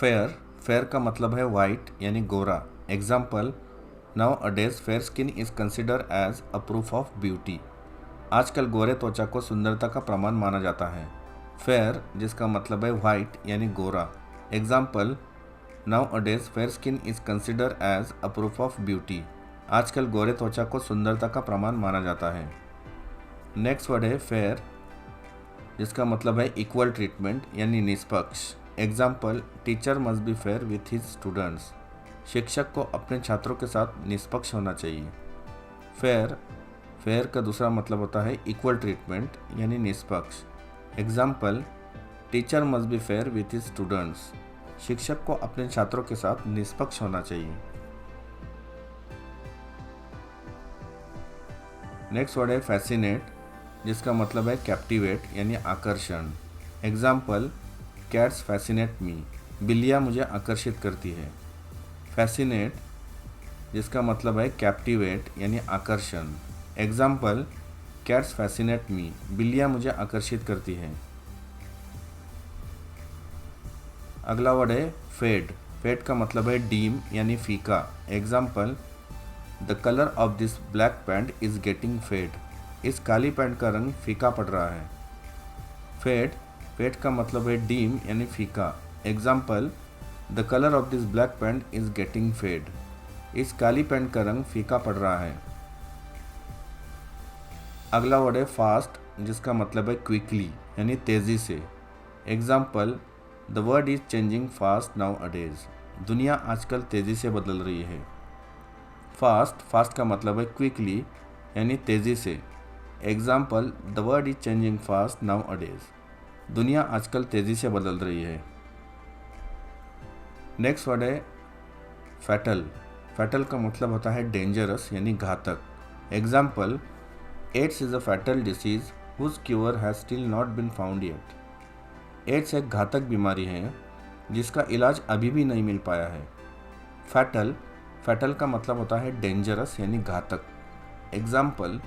Fair, fair का मतलब है वाइट यानी गोरा। Example, nowadays fair skin is consider as a proof of beauty. आजकल गोरे त्वचा को सुंदरता का प्रमाण माना जाता है। फेयर जिसका मतलब है वाइट यानी गोरा। Example, nowadays fair skin is consider as a proof of beauty. आजकल गोरे त्वचा को सुंदरता का प्रमाण माना जाता है। नेक्स्ट वर्ड है फेयर जिसका मतलब है इक्वल ट्रीटमेंट यानी निष्पक्ष। Example, teacher must be fair with his students. शिक्षक को अपने छात्रों के साथ निष्पक्ष होना चाहिए। फेयर, फेयर का दूसरा मतलब होता है इक्वल ट्रीटमेंट यानी निष्पक्ष। Example, teacher must be fair with his students. शिक्षक को अपने छात्रों के साथ निष्पक्ष होना चाहिए। नेक्स्ट वर्ड है फैसिनेट जिसका मतलब है कैप्टिवेट यानी आकर्षण। एग्जाम्पल, कैट्स फैसिनेट मी। बिल्लियाँ मुझे आकर्षित करती है। फैसिनेट जिसका मतलब है कैप्टिवेट यानी आकर्षण। एग्जाम्पल, कैट्स फैसिनेट मी। बिल्लियाँ मुझे आकर्षित करती हैं। अगला वर्ड है फेड। फेड का मतलब है डीम यानी फीका। Example, the colour of this black pant is getting fade. इस काली पैंट का रंग फीका पड़ रहा है। फेड, फेड का मतलब है डीम यानी फीका। Example, the colour of this black pant is getting fade. इस काली पैंट का रंग फीका पड़ रहा है। अगला वर्ड है फास्ट जिसका मतलब है क्विकली यानी तेज़ी से। Example, the world is changing fast nowadays. दुनिया आजकल तेज़ी से बदल रही है। फास्ट, फास्ट का मतलब है क्विकली यानी तेज़ी से। Example, the world is changing fast nowadays. दुनिया आजकल तेज़ी से बदल रही है। नेक्स्ट वर्ड है फैटल। फैटल का मतलब होता है डेंजरस यानी घातक। Example, AIDS is a fatal disease whose cure has still not been found yet. AIDS एक घातक बीमारी है जिसका इलाज अभी भी नहीं मिल पाया है। फैटल, फैटल का मतलब होता है डेंजरस यानी घातक। Example,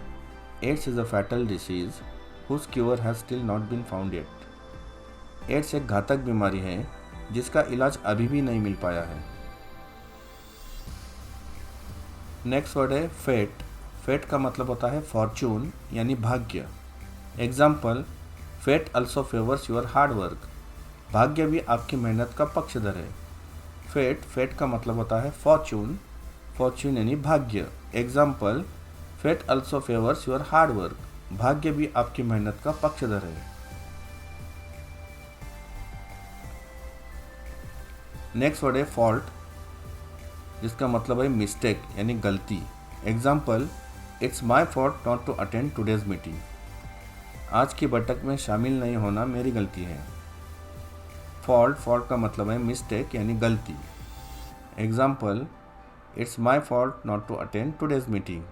AIDS is a fatal disease whose cure has still not been found yet. AIDS एक घातक बीमारी है जिसका इलाज अभी भी नहीं मिल पाया है। नेक्स्ट वर्ड है फेट। फेट का मतलब होता है फॉर्चून यानी भाग्य। Example, fate also favours your hard work. भाग्य भी आपकी मेहनत का पक्षधर है। फेट, फेट का मतलब होता है फॉर्चून, फॉर्चून यानी भाग्य। Example, fate also favours your hard work. भाग्य भी आपकी मेहनत का पक्षधर है। नेक्स्ट वर्ड है फॉल्ट जिसका मतलब है मिस्टेक यानी गलती। Example, it's my fault not to attend today's meeting. आज की बैठक में शामिल नहीं होना मेरी गलती है। फॉल्ट, फॉल्ट का मतलब है मिस्टेक यानी गलती। Example, it's my fault not to attend today's meeting.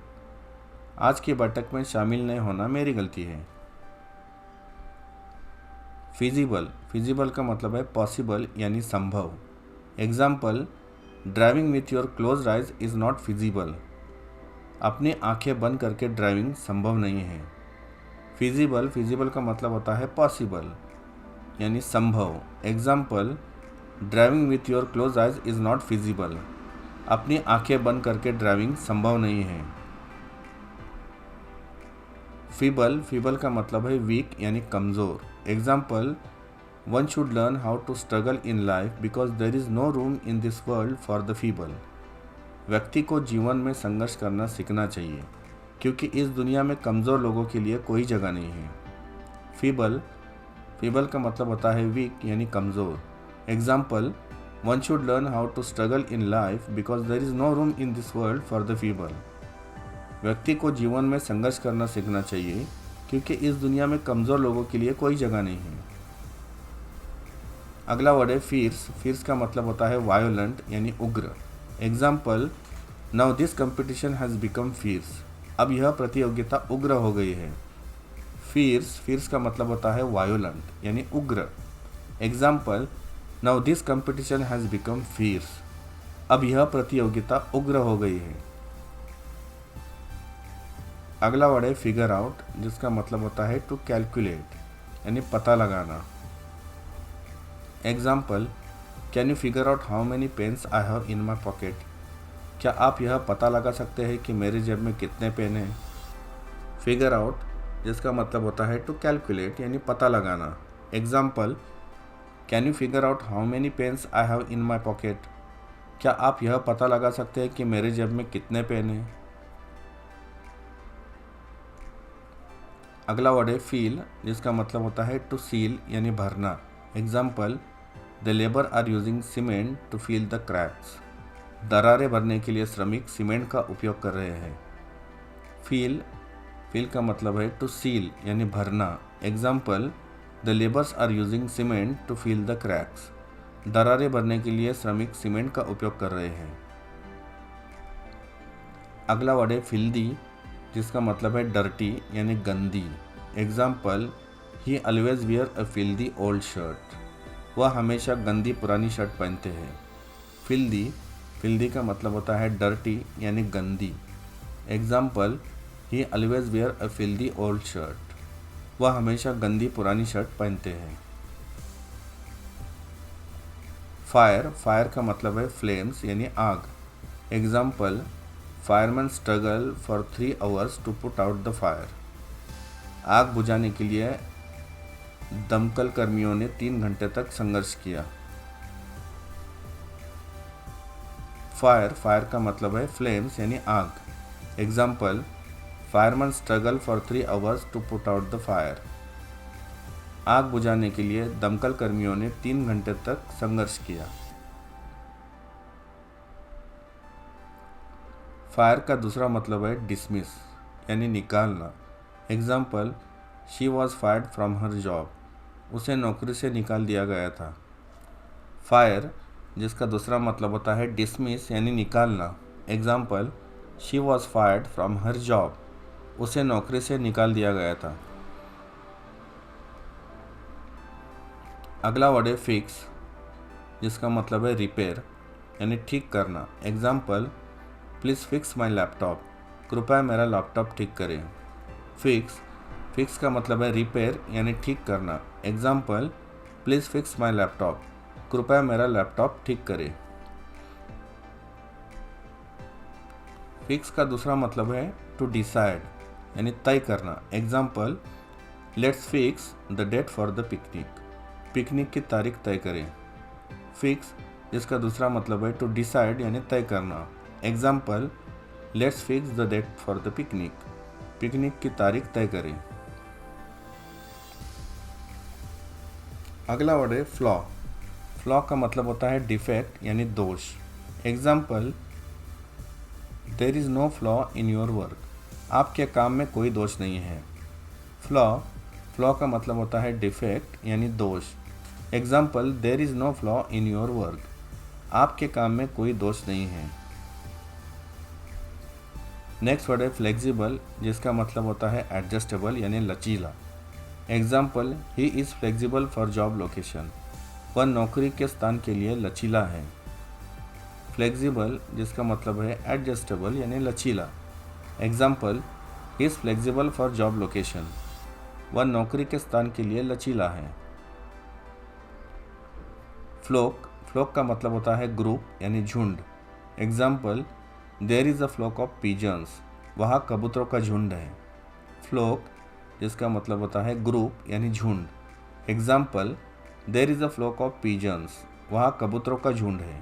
आज की बैठक में शामिल नहीं होना मेरी गलती है। फिजिबल, फिजिबल का मतलब है पॉसिबल यानी संभव। Example, driving with your close eyes is not feasible. अपनी आंखें बंद करके ड्राइविंग संभव नहीं है। फिजिबल, फिजिबल का मतलब होता है पॉसिबल यानी संभव। Example, driving with your close eyes is not feasible. अपनी आंखें बंद करके ड्राइविंग संभव नहीं है। फीबल, फीबल का मतलब है वीक यानी कमज़ोर। Example, one should learn how to struggle in life because there is no room in this world for the feeble. व्यक्ति को जीवन में संघर्ष करना सीखना चाहिए क्योंकि इस दुनिया में कमज़ोर लोगों के लिए कोई जगह नहीं है। फीबल, फीबल का मतलब होता है वीक यानी कमज़ोर। Example, one should learn how to struggle in life because there is no room in this world for the feeble. व्यक्ति को जीवन में संघर्ष करना सीखना चाहिए क्योंकि इस दुनिया में कमज़ोर लोगों के लिए कोई जगह नहीं है। अगला वर्ड है फियर्स। फियर्स का मतलब होता है वायोलेंट यानी उग्र। Example, now this competition has become fierce. अब यह प्रतियोगिता उग्र हो गई है। फियर्स, फियर्स का मतलब होता है वायोलेंट यानी उग्र। Example, now this competition has become fierce. अब यह प्रतियोगिता उग्र हो गई है। अगला वर्ड है फिगर आउट जिसका मतलब होता है टू कैलकुलेट यानी पता लगाना। Example, can you figure out how many pens I have in my pocket? क्या आप यह पता लगा सकते हैं कि मेरी जेब में कितने पेन हैं? फिगर आउट जिसका मतलब होता है टू कैलकुलेट यानी पता लगाना। Example, can you figure out how many pens I have in my pocket? क्या आप यह पता लगा सकते हैं कि मेरे जेब में कितने पेन हैं? अगला वर्ड है फील जिसका मतलब होता है टू सील यानी भरना। Example, the labour are using cement to fill the cracks. दरारें भरने के लिए श्रमिक सीमेंट का उपयोग कर रहे हैं। फील का मतलब है टू सील यानी भरना। Example, the labours are using cement to fill the cracks. दरारें भरने के लिए श्रमिक सीमेंट का उपयोग कर रहे हैं। अगला वर्ड है फिल्दी जिसका मतलब है डर्टी यानी गंदी। एग्जाम्पल, ही ऑलवेज वियर अ फिल्दी ओल्ड शर्ट। वह हमेशा गंदी पुरानी शर्ट पहनते हैं। फिल्दी का मतलब होता है डर्टी यानी गंदी। एग्जाम्पल, ही ऑलवेज वियर अ फिल्दी ओल्ड शर्ट। वह हमेशा गंदी पुरानी शर्ट पहनते हैं। फायर का मतलब है फ्लेम्स यानी आग। Example, fireman struggle for 3 hours to put out the fire. आग बुझाने के लिए दमकल कर्मियों ने 3 घंटे तक संघर्ष किया। फायर का मतलब है फ्लेम्स यानी आग। Example, fireman struggle for 3 hours to put out the fire. आग बुझाने के लिए दमकल कर्मियों ने 3 घंटे तक संघर्ष किया। फायर का दूसरा मतलब है डिसमिस यानी निकालना। Example, she was fired from her job. उसे नौकरी से निकाल दिया गया था। फायर जिसका दूसरा मतलब होता है डिसमिस यानी निकालना। Example, she was fired from her job. उसे नौकरी से निकाल दिया गया था। अगला वर्ड है फिक्स जिसका मतलब है रिपेयर यानी ठीक करना। Example, please fix my laptop. कृपया मेरा लैपटॉप ठीक करें। फिक्स का मतलब है रिपेयर यानी ठीक करना। Example, please fix my laptop. कृपया मेरा लैपटॉप ठीक करें। फिक्स का दूसरा मतलब है टू डिसाइड यानी तय करना। Example, let's fix the date for the picnic. Picnic की तारीख तय करें। फिक्स जिसका दूसरा मतलब है टू डिसाइड यानी तय करना। Example, let's fix the date for the picnic. Picnic की तारीख तय करें। अगला वर्ड है फ्लॉ का मतलब होता है डिफेक्ट यानी दोष। Example, there is no flaw in your work. आपके काम में कोई दोष नहीं है। फ्लॉ का मतलब होता है डिफेक्ट यानी दोष। Example, there is no flaw in your work. आपके काम में कोई दोष नहीं है। नेक्स्ट वर्ड है फ्लेक्सिबल जिसका मतलब होता है एडजस्टेबल यानी लचीला। Example, he is flexible for job location. वह नौकरी के स्थान के लिए लचीला है। फ्लेक्सिबल जिसका मतलब है एडजस्टेबल यानी लचीला। Example, he is flexible for job location. वह नौकरी के स्थान के लिए लचीला है। फ्लोक का मतलब होता है ग्रुप यानी झुंड। Example, there is a flock of pigeons. वहाँ कबूतरों का झुंड है। फ्लोक जिसका मतलब होता है ग्रुप यानी झुंड। Example, there is a flock of pigeons. वहाँ कबूतरों का झुंड है।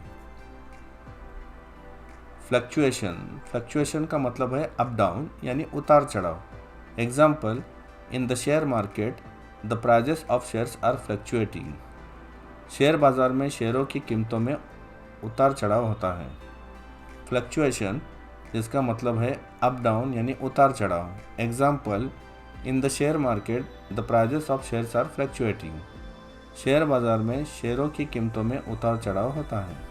फ्लक्चुएशन का मतलब है अप डाउन यानी उतार चढ़ाव। Example, in the share market the prices of shares are fluctuating. Share बाजार में शेयरों की कीमतों में उतार चढ़ाव होता है। फ्लक्चुएशन जिसका मतलब है अप डाउन यानी उतार चढ़ाव। Example, in the share market the prices of shares are fluctuating. Share बाजार में शेयरों की कीमतों में उतार चढ़ाव होता है।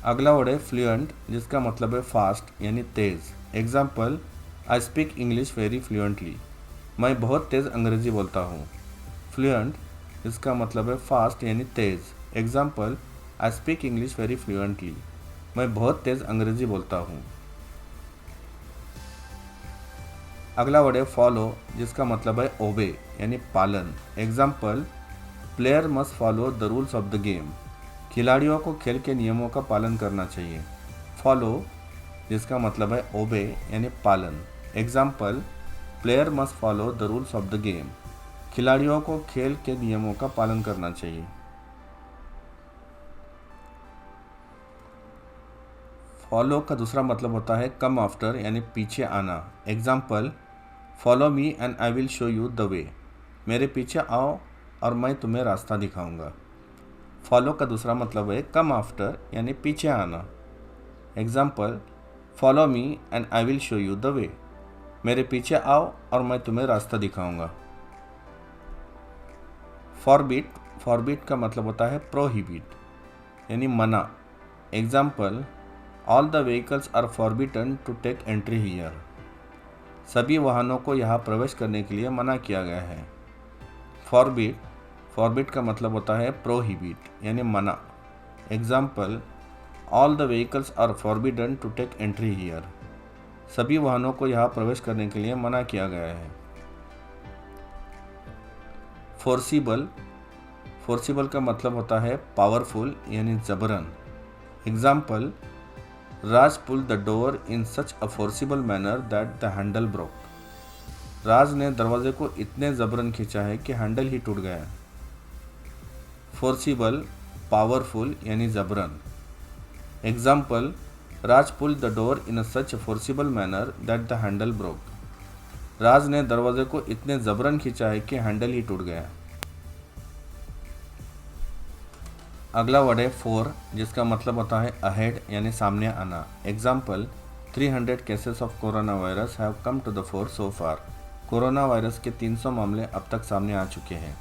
अगला वर्ड है फ्लुएंट जिसका मतलब है फास्ट यानी तेज़। Example, I speak English very fluently. मैं बहुत तेज़ अंग्रेज़ी बोलता हूँ। फ्लुएंट जिसका मतलब है फास्ट यानी तेज़। Example, I speak English very fluently. मैं बहुत तेज़ अंग्रेज़ी बोलता हूँ। अगला वर्ड है फॉलो, जिसका मतलब है ओबे यानी पालन। Example, player must follow the rules of the game. खिलाड़ियों को खेल के नियमों का पालन करना चाहिए। फॉलो, जिसका मतलब है ओबे यानी पालन। Example, player must follow the rules of the game. खिलाड़ियों को खेल के नियमों का पालन करना चाहिए। फॉलो का दूसरा मतलब होता है कम आफ्टर यानी पीछे आना। Example, follow me and I will show you the way. मेरे पीछे आओ और मैं तुम्हें रास्ता दिखाऊंगा। फॉलो का दूसरा मतलब है कम आफ्टर यानी पीछे आना। Example, follow me and I will show you the way. मेरे पीछे आओ और मैं तुम्हें रास्ता दिखाऊंगा। फॉरबिट, फॉरबिट का मतलब होता है प्रोहिबिट यानी मना। Example, all the vehicles are forbidden to take entry here. सभी वाहनों को यहाँ प्रवेश करने के लिए मना किया गया है। फॉरबिट, फॉरबिट का मतलब होता है प्रोहिबिट यानी मना। Example, all the vehicles are forbidden to take entry here. सभी वाहनों को यहाँ प्रवेश करने के लिए मना किया गया है। फोर्सिबल, फोर्सिबल का मतलब होता है पावरफुल यानी जबरन। Example, Raj pull the door in such a forcible manner that the handle broke. Raj ने दरवाजे को इतने जबरन खींचा है कि हैंडल ही टूट गया। फोर्सिबल, पावरफुल यानी जबरन। Example, Raj pull the door in such a forcible manner that the handle broke. Raj ने दरवाजे को इतने जबरन खींचा है कि हैंडल ही टूट गया। अगला वर्ड है फोर, जिसका मतलब होता है अहेड यानी सामने आना। Example, 300 cases of corona virus have come to the fore so far. Corona virus के 300 मामले अब तक सामने आ चुके हैं।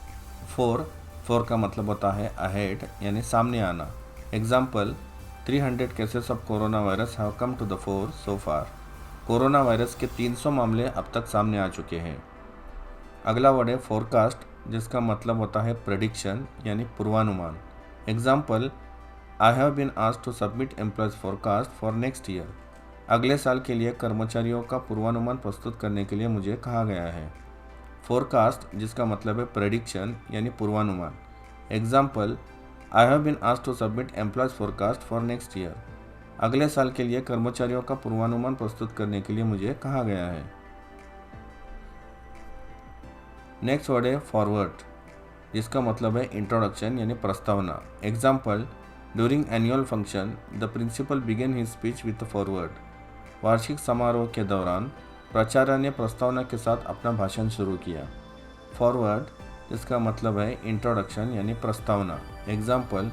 फोर का मतलब होता है अहेड यानी सामने आना। Example, 300 cases of corona virus have come to the fore so far. Corona virus के 300 मामले अब तक सामने आ चुके हैं। अगला वर्ड है फोरकास्ट, जिसका मतलब होता है प्रेडिक्शन यानी पूर्वानुमान। Example, I have been asked to submit employees forecast for next year. अगले साल के लिए कर्मचारियों का पूर्वानुमान प्रस्तुत करने के लिए मुझे कहा गया है। फोरकास्ट, जिसका मतलब है प्रेडिक्शन यानी पूर्वानुमान। Example, I have been asked to submit employees forecast for next year. अगले साल के लिए कर्मचारियों का पूर्वानुमान प्रस्तुत करने के लिए मुझे कहा गया है। नेक्स्ट वर्ड है फॉरवर्ड, जिसका मतलब है इंट्रोडक्शन यानी प्रस्तावना। Example, during annual function the principal began his speech with foreword. वार्षिक समारोह के दौरान प्राचार्य ने प्रस्तावना के साथ अपना भाषण शुरू किया। फॉरवर्ड, जिसका मतलब है इंट्रोडक्शन यानी प्रस्तावना। Example,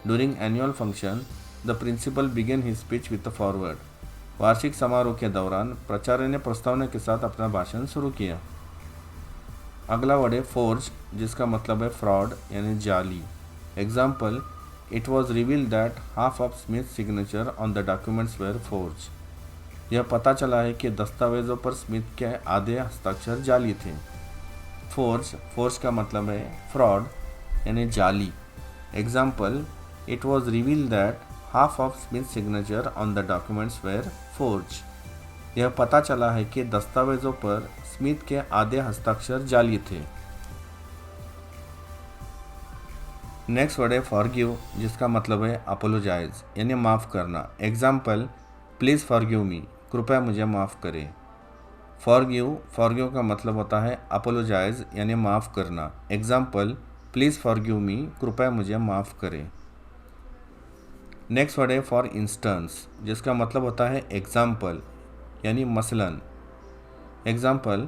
during annual function the principal began his speech with foreword. वार्षिक समारोह के दौरान प्राचार्य ने प्रस्तावना के साथ अपना भाषण शुरू किया। अगला वर्ड है फोर्ज, जिसका मतलब है फ्रॉड यानी जाली। Example, it was revealed that half of Smith signature on the documents were forge. यह पता चला है कि दस्तावेजों पर स्मिथ के आधे हस्ताक्षर जाली थे। फोर्ज का मतलब है फ्रॉड यानी जाली। Example, it was revealed that half of Smith signature on the documents were forge. यह पता चला है कि दस्तावेजों पर स्मिथ के आधे हस्ताक्षर जाली थे। नेक्स्ट वर्ड है फॉरगिव, जिसका मतलब है अपोलोजाइज यानी माफ़ करना। एग्जाम्पल, प्लीज़ फॉरगिव मी, कृपया मुझे माफ़ करें। फॉरगिव का मतलब होता है अपोलोजाइज यानी माफ़ करना। एग्जाम्पल, प्लीज़ फॉरगिव मी, कृपया मुझे माफ़ करें। नेक्स्ट वर्ड है फॉर इंस्टेंस, जिसका मतलब होता है एग्जाम्पल यानी मसलन। Example,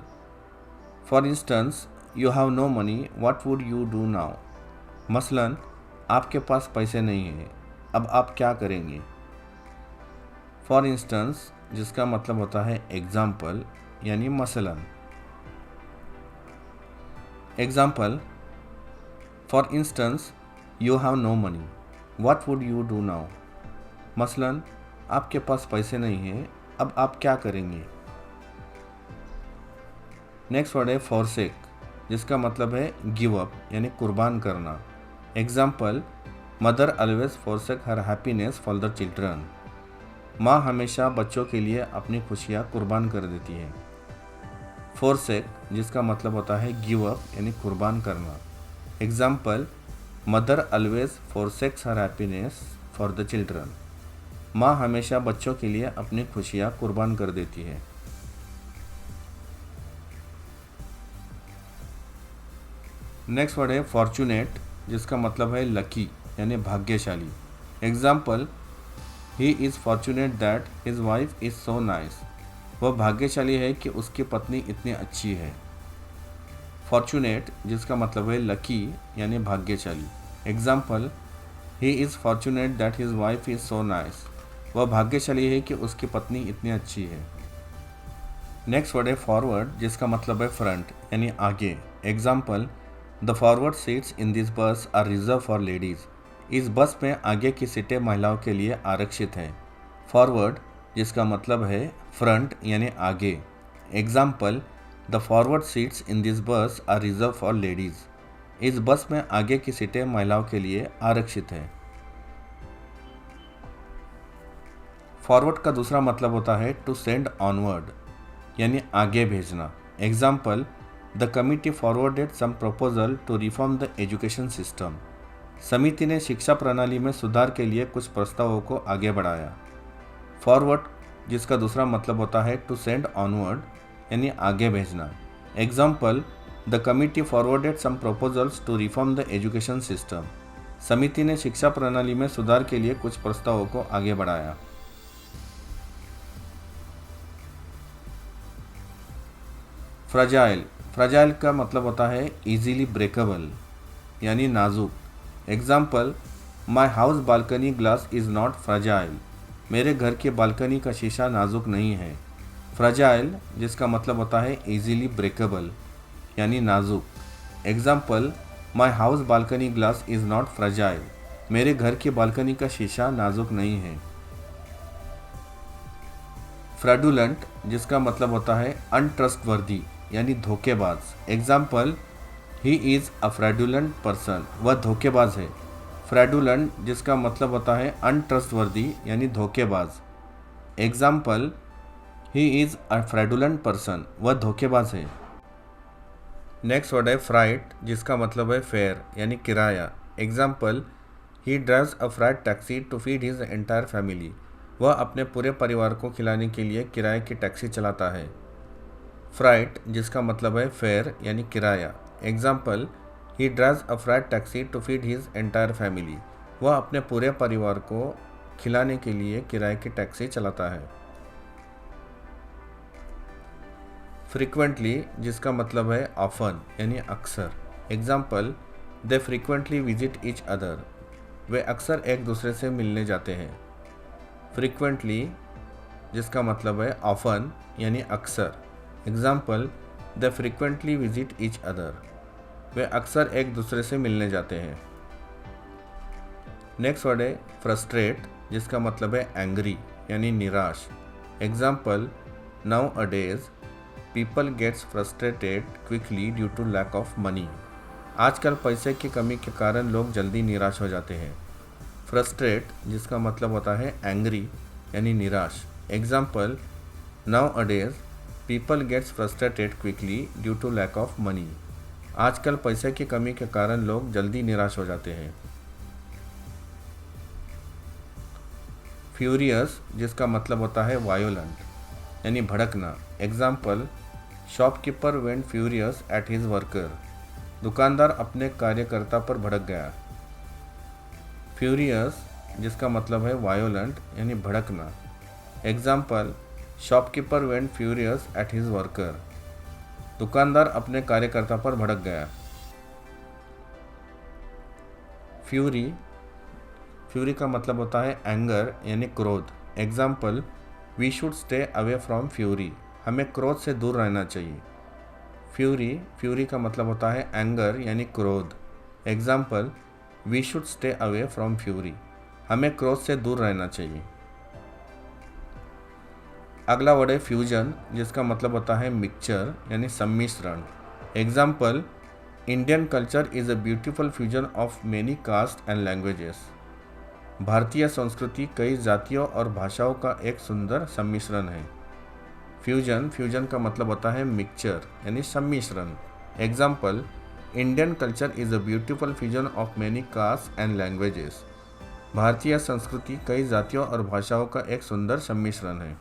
for instance, you have no money, what would you do now. मसलन, आपके पास पैसे नहीं हैं, अब आप क्या करेंगे। फॉर इंस्टेंस, जिसका मतलब होता है एग्जाम्पल यानी मसलन। Example, for instance, you have no money, what would you do now. मसलन, आपके पास पैसे नहीं हैं, अब आप क्या करेंगे। नेक्स्ट वर्ड है फॉरसेक, जिसका मतलब है गिव अप यानी कुर्बान करना। Example, mother always forsake her happiness for the children. माँ हमेशा बच्चों के लिए अपनी खुशियाँ कुर्बान कर देती है। फोरसेक जिसका मतलब होता है गिव अप यानी कुर्बान करना। Example, mother always forsakes her happiness for the children. माँ हमेशा बच्चों के लिए अपनी खुशियाँ कुर्बान कर देती है। नेक्स्ट वर्ड है फॉर्चुनेट जिसका मतलब है लकी यानी भाग्यशाली। Example, he is fortunate that his wife is so nice. वह भाग्यशाली है कि उसकी पत्नी इतनी अच्छी है। फॉर्चुनेट जिसका मतलब है लकी यानी भाग्यशाली। Example, he is fortunate that his wife is so nice. वह भाग्यशाली है कि उसकी पत्नी इतनी अच्छी है। नेक्स्ट वर्ड है फॉरवर्ड जिसका मतलब है फ्रंट यानी आगे। Example, the forward seats in this बस आर रिजर्व फॉर लेडीज़। इस बस में आगे की सीटें महिलाओं के लिए आरक्षित हैं। फॉरवर्ड जिसका मतलब है फ्रंट यानी आगे। Example, the forward seats in this बस आर रिजर्व फॉर लेडीज़। इस बस में आगे की सीटें महिलाओं के लिए आरक्षित हैं। फॉरवर्ड का दूसरा मतलब होता है टू सेंड ऑनवर्ड यानी आगे भेजना। Example, the committee forwarded some proposal to reform the education system. समिति ने शिक्षा प्रणाली में सुधार के लिए कुछ प्रस्तावों को आगे बढ़ाया। फॉरवर्ड जिसका दूसरा मतलब होता है टू सेंड ऑनवर्ड यानी आगे भेजना। Example, the committee forwarded some proposals to reform the education system. समिति ने शिक्षा प्रणाली में सुधार के लिए कुछ प्रस्तावों को आगे बढ़ाया। फ्रजाइल, फ्रजाइल का मतलब होता है इजीली ब्रेकेबल यानी नाजुक। Example, my house balcony glass is not fragile. मेरे घर के बालकनी का शीशा नाजुक नहीं है। फ्रजाइल जिसका मतलब होता है इजीली ब्रेकेबल यानी नाजुक। Example, my house balcony glass is not fragile. मेरे घर की बालकनी का शीशा नाजुक नहीं है। फ्रैडुलेंट जिसका मतलब होता है अनट्रस्टवर्दी यानी धोखेबाज। Example, he is a fraudulent person. वह धोखेबाज है। फ्रैडुलेंट जिसका मतलब होता है अनट्रस्टवर्दी यानी धोखेबाज। Example, he is a fraudulent person. वह धोखेबाज है। नेक्स्ट वर्ड है फ्राइट जिसका मतलब है फेयर यानी किराया। Example, he drives a freight taxi to feed his entire family. वह अपने पूरे परिवार को खिलाने के लिए किराए की टैक्सी चलाता है। फ्राइट जिसका मतलब है फेयर यानी किराया। Example, he drives a freight taxi to feed his entire family. वह अपने पूरे परिवार को खिलाने के लिए किराए की टैक्सी चलाता है। फ्रीक्वेंटली जिसका मतलब है ऑफन यानी अक्सर। एग्जाम्पल, दे फ्रीक्वेंटली विजिट ईच अदर। वे अक्सर एक दूसरे से मिलने जाते हैं। फ्रीक्वेंटली जिसका मतलब है ऑफन यानी अक्सर। एग्जाम्पल, दे फ्रीक्वेंटली विजिट ईच अदर। वे अक्सर एक दूसरे से मिलने जाते हैं। नेक्स्ट वर्ड है फ्रस्ट्रेट जिसका मतलब है एंग्री यानी निराश। Example, nowadays people gets frustrated quickly due to lack of money. आजकल पैसे की कमी के कारण लोग जल्दी निराश हो जाते हैं। फ्रस्ट्रेट जिसका मतलब होता है एंग्री यानी निराश। Example, nowadays people gets frustrated quickly due to lack of money. आजकल पैसे की कमी के कारण लोग जल्दी निराश हो जाते हैं। फ्यूरियस जिसका मतलब होता है वायोलेंट यानी भड़कना। Example, shopkeeper went furious at his worker. दुकानदार अपने कार्यकर्ता पर भड़क गया। फ्यूरियस जिसका मतलब है वायोलेंट यानी भड़कना। Example, shopkeeper went furious at his worker. दुकानदार अपने कार्यकर्ता पर भड़क गया। फ्यूरी का मतलब होता है एंगर यानी क्रोध। Example, we should stay away from fury. हमें क्रोध से दूर रहना चाहिए। फ्यूरी का मतलब होता है एंगर यानी क्रोध। Example, we should stay away from fury. हमें क्रोध से दूर रहना चाहिए। अगला वर्ड है फ्यूजन जिसका मतलब होता है मिक्सचर यानी सम्मिश्रण। Example, Indian culture is a beautiful fusion of many caste and languages. भारतीय संस्कृति कई जातियों और भाषाओं का एक सुंदर सम्मिश्रण है। फ्यूजन का मतलब होता है मिक्सचर यानी सम्मिश्रण। Example, Indian culture is a beautiful fusion of many caste and languages. भारतीय संस्कृति कई जातियों और भाषाओं का एक सुंदर सम्मिश्रण है।